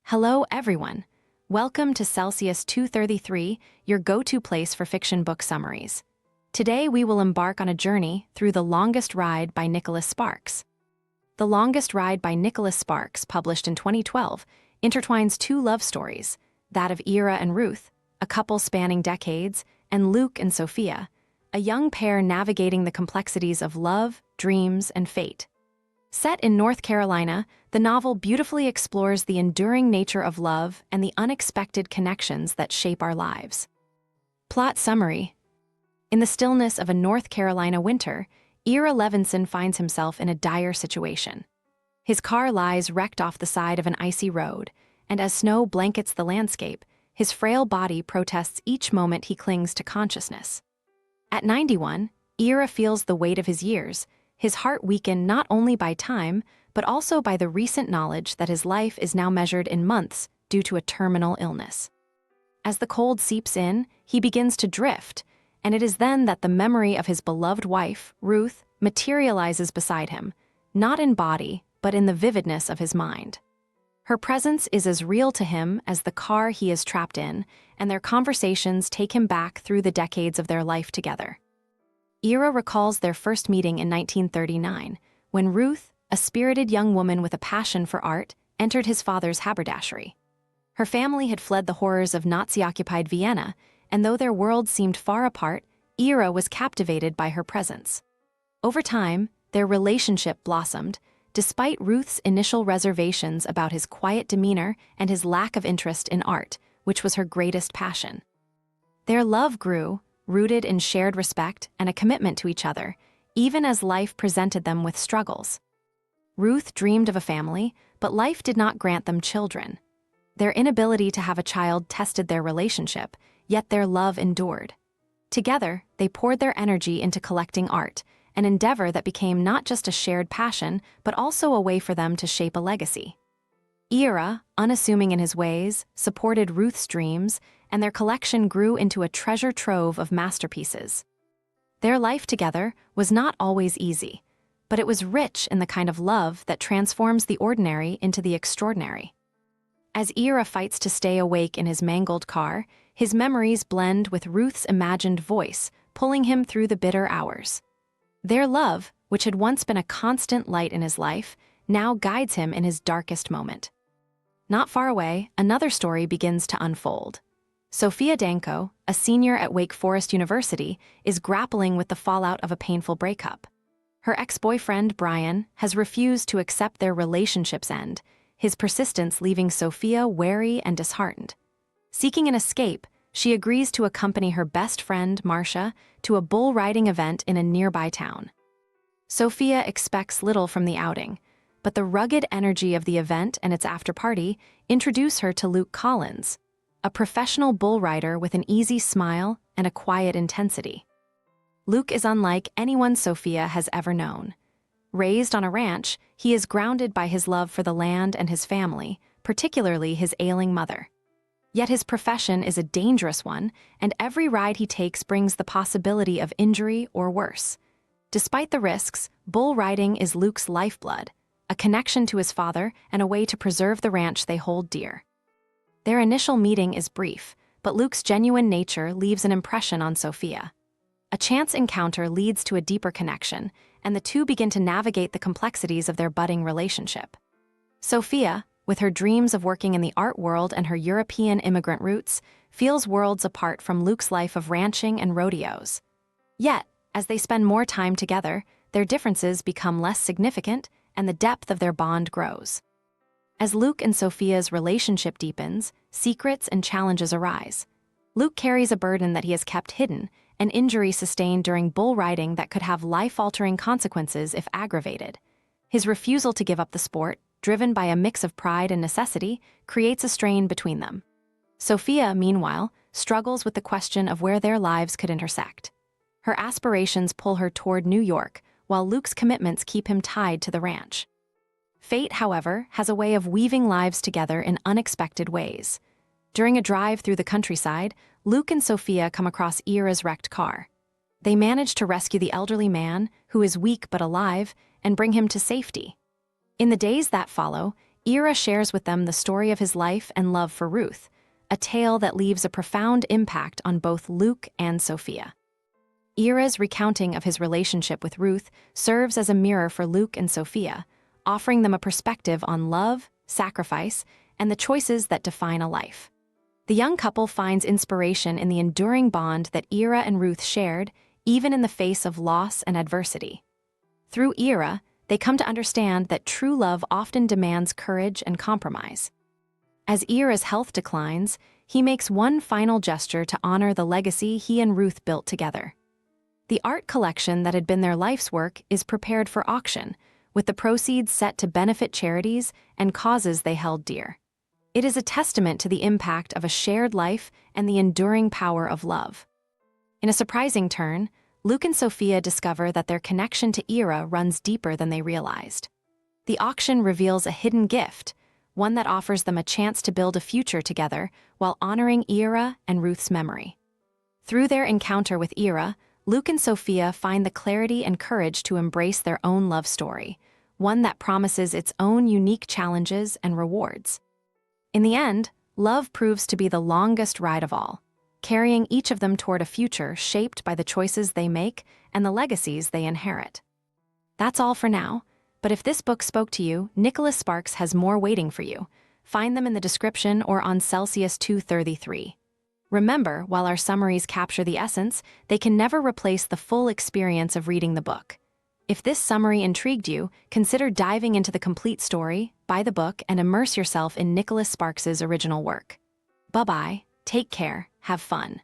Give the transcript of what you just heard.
Hello, everyone. Welcome to Celsius 233, your go-to place for fiction book summaries. Today, we will embark on a journey through The Longest Ride by Nicholas Sparks. The Longest Ride by Nicholas Sparks, published in 2012, intertwines two love stories, that of Ira and Ruth, a couple spanning decades, and Luke and Sophia, a young pair navigating the complexities of love, dreams, and fate. Set in North Carolina, the novel beautifully explores the enduring nature of love and the unexpected connections that shape our lives. Plot summary. In the stillness of a North Carolina winter, Ira Levinson finds himself in a dire situation. His car lies wrecked off the side of an icy road, and as snow blankets the landscape, his frail body protests each moment he clings to consciousness. At 91, Ira feels the weight of his years, his heart weakened not only by time, but also by the recent knowledge that his life is now measured in months due to a terminal illness. As the cold seeps in, he begins to drift, and it is then that the memory of his beloved wife, Ruth, materializes beside him, not in body, but in the vividness of his mind. Her presence is as real to him as the car he is trapped in, and their conversations take him back through the decades of their life together. Ira recalls their first meeting in 1939, when Ruth, a spirited young woman with a passion for art, entered his father's haberdashery. Her family had fled the horrors of Nazi-occupied Vienna, and though their worlds seemed far apart, Ira was captivated by her presence. Over time, their relationship blossomed, despite Ruth's initial reservations about his quiet demeanor and his lack of interest in art, which was her greatest passion. Their love grew, rooted in shared respect and a commitment to each other, even as life presented them with struggles. Ruth dreamed of a family, but life did not grant them children. Their inability to have a child tested their relationship, yet their love endured. Together, they poured their energy into collecting art, an endeavor that became not just a shared passion, but also a way for them to shape a legacy. Ira, unassuming in his ways, supported Ruth's dreams, and their collection grew into a treasure trove of masterpieces. Their life together was not always easy, but it was rich in the kind of love that transforms the ordinary into the extraordinary. As Ira fights to stay awake in his mangled car, his memories blend with Ruth's imagined voice, pulling him through the bitter hours. Their love, which had once been a constant light in his life, now guides him in his darkest moment. Not far away, another story begins to unfold. Sophia Danko, a senior at Wake Forest University, is grappling with the fallout of a painful breakup. Her ex-boyfriend, Brian, has refused to accept their relationship's end, his persistence leaving Sophia wary and disheartened. Seeking an escape, she agrees to accompany her best friend, Marcia, to a bull riding event in a nearby town. Sophia expects little from the outing, but the rugged energy of the event and its after-party introduce her to Luke Collins, a professional bull rider with an easy smile and a quiet intensity. Luke is unlike anyone Sophia has ever known. Raised on a ranch, he is grounded by his love for the land and his family, particularly his ailing mother. Yet his profession is a dangerous one, and every ride he takes brings the possibility of injury or worse. Despite the risks, bull riding is Luke's lifeblood, a connection to his father and a way to preserve the ranch they hold dear. Their initial meeting is brief, but Luke's genuine nature leaves an impression on Sophia. A chance encounter leads to a deeper connection, and the two begin to navigate the complexities of their budding relationship. Sophia, with her dreams of working in the art world and her European immigrant roots, feels worlds apart from Luke's life of ranching and rodeos. Yet, as they spend more time together, their differences become less significant, and the depth of their bond grows. As Luke and Sophia's relationship deepens, secrets and challenges arise. Luke carries a burden that he has kept hidden, an injury sustained during bull riding that could have life-altering consequences if aggravated. His refusal to give up the sport, driven by a mix of pride and necessity, creates a strain between them. Sophia, meanwhile, struggles with the question of where their lives could intersect. Her aspirations pull her toward New York, while Luke's commitments keep him tied to the ranch. Fate, however, has a way of weaving lives together in unexpected ways. During a drive through the countryside, Luke and Sophia come across Ira's wrecked car. They manage to rescue the elderly man, who is weak but alive, and bring him to safety. In the days that follow, Ira shares with them the story of his life and love for Ruth, a tale that leaves a profound impact on both Luke and Sophia. Ira's recounting of his relationship with Ruth serves as a mirror for Luke and Sophia, offering them a perspective on love, sacrifice, and the choices that define a life. The young couple finds inspiration in the enduring bond that Ira and Ruth shared, even in the face of loss and adversity. Through Ira, they come to understand that true love often demands courage and compromise. As Ira's health declines, he makes one final gesture to honor the legacy he and Ruth built together. The art collection that had been their life's work is prepared for auction, with the proceeds set to benefit charities and causes they held dear. It is a testament to the impact of a shared life and the enduring power of love. In a surprising turn, Luke and Sophia discover that their connection to Ira runs deeper than they realized. The auction reveals a hidden gift, one that offers them a chance to build a future together while honoring Ira and Ruth's memory. Through their encounter with Ira, Luke and Sophia find the clarity and courage to embrace their own love story, one that promises its own unique challenges and rewards. In the end, love proves to be the longest ride of all, carrying each of them toward a future shaped by the choices they make and the legacies they inherit. That's all for now, but if this book spoke to you, Nicholas Sparks has more waiting for you. Find them in the description or on Celsius 233. Remember, while our summaries capture the essence, they can never replace the full experience of reading the book. If this summary intrigued you, consider diving into the complete story, buy the book, and immerse yourself in Nicholas Sparks's original work. Bye-bye, take care, have fun.